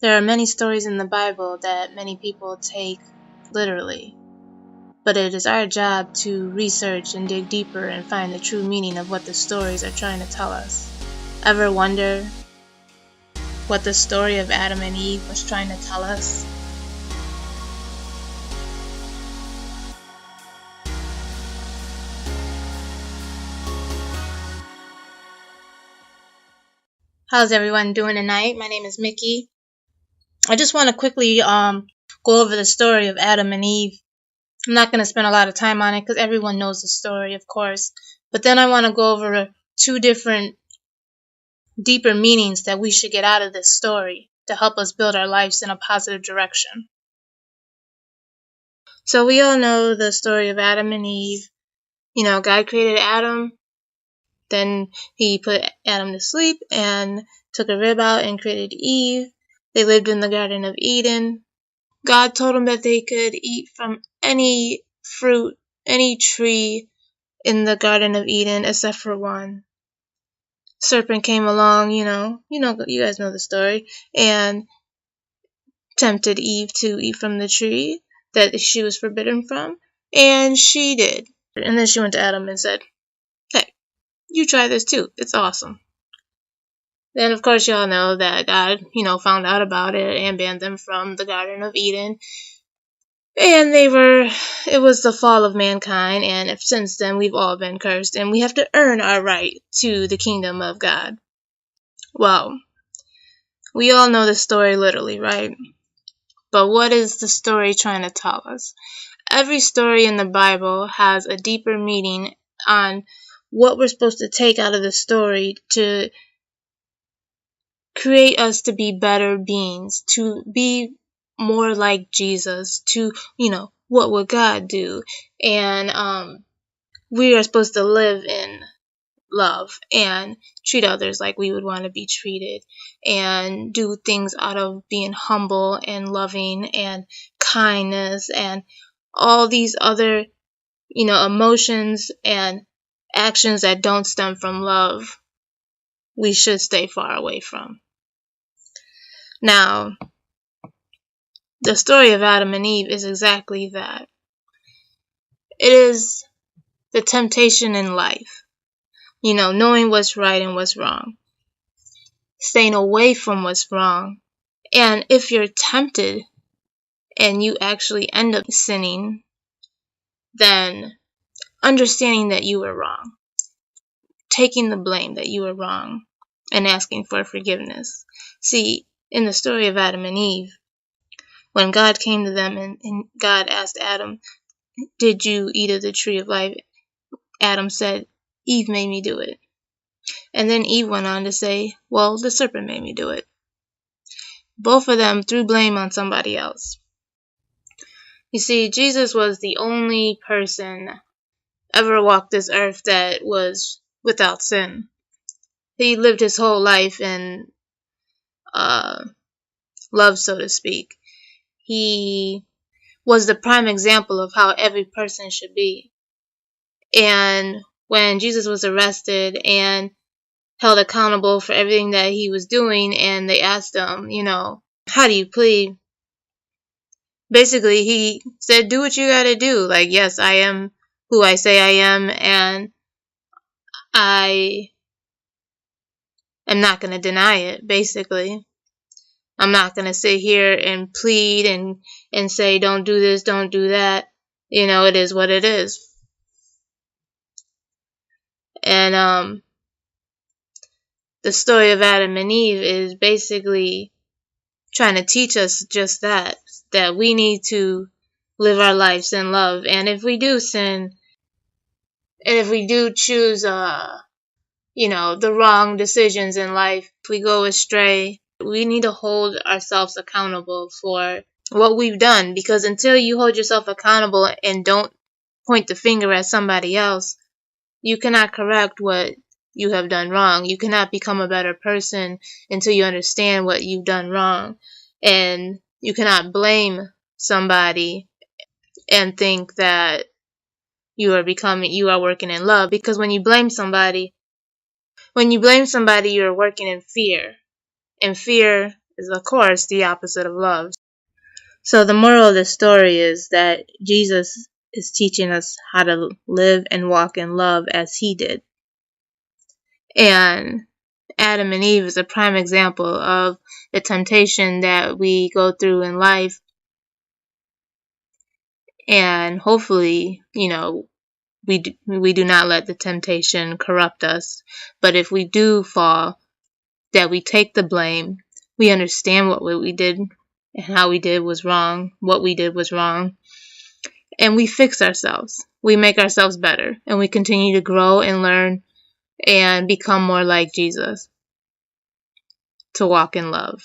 There are many stories in the Bible that many people take literally, but it is our job to research and dig deeper and find the true meaning of what the stories are trying to tell us. Ever wonder what the story of Adam and Eve was trying to tell us? How's everyone doing tonight? My name is Mickey. I just want to quickly go over the story of Adam and Eve. I'm not going to spend a lot of time on it because everyone knows the story, of course. But then I want to go over two different, deeper meanings that we should get out of this story to help us build our lives in a positive direction. So we all know the story of Adam and Eve. You know, God created Adam. Then he put Adam to sleep and took a rib out and created Eve. They lived in the Garden of Eden. God told them that they could eat from any fruit, any tree in the Garden of Eden except for one. Serpent came along, you guys know the story, and tempted Eve to eat from the tree that she was forbidden from, and she did. And then she went to Adam and said, "Hey, you try this too. It's awesome." Then, of course, y'all know that God, found out about it and banned them from the Garden of Eden. And it was the fall of mankind, and since then we've all been cursed, and we have to earn our right to the kingdom of God. Well, we all know the story literally, right? But what is the story trying to tell us? Every story in the Bible has a deeper meaning on what we're supposed to take out of the story to create us to be better beings, to be more like Jesus, to, what would God do? And we are supposed to live in love and treat others like we would want to be treated and do things out of being humble and loving and kindness and all these other, emotions and actions that don't stem from love, we should stay far away from. Now, the story of Adam and Eve is exactly that. It is the temptation in life. Knowing what's right and what's wrong. Staying away from what's wrong. And if you're tempted and you actually end up sinning, then understanding that you were wrong. Taking the blame that you were wrong and asking for forgiveness. See, in the story of Adam and Eve, when God came to them and God asked Adam, "Did you eat of the tree of life?" Adam said, "Eve made me do it." And then Eve went on to say, "Well, the serpent made me do it." Both of them threw blame on somebody else. You see, Jesus was the only person ever walked this earth that was without sin. He lived his whole life in love, so to speak. He was the prime example of how every person should be. And when Jesus was arrested and held accountable for everything that he was doing, and they asked him, "How do you plead?" Basically, he said, "Do what you gotta do. Like, yes, I am who I say I am, and I am not going to deny it, basically. I'm not going to sit here and plead and say, don't do this, don't do that. It is what it is." And the story of Adam and Eve is basically trying to teach us just that we need to live our lives in love. And if we do sin, and if we do choose, the wrong decisions in life, if we go astray, we need to hold ourselves accountable for what we've done. Because until you hold yourself accountable and don't point the finger at somebody else, you cannot correct what you have done wrong. You cannot become a better person until you understand what you've done wrong. And you cannot blame somebody and think that you are working in love. Because when you blame somebody, you're working in fear. And fear is, of course, the opposite of love. So the moral of the story is that Jesus is teaching us how to live and walk in love as he did. And Adam and Eve is a prime example of the temptation that we go through in life. And hopefully, we do not let the temptation corrupt us. But if we do fall, that we take the blame. We understand what we did and how we did was wrong, what we did was wrong. And we fix ourselves. We make ourselves better. And we continue to grow and learn and become more like Jesus, to walk in love.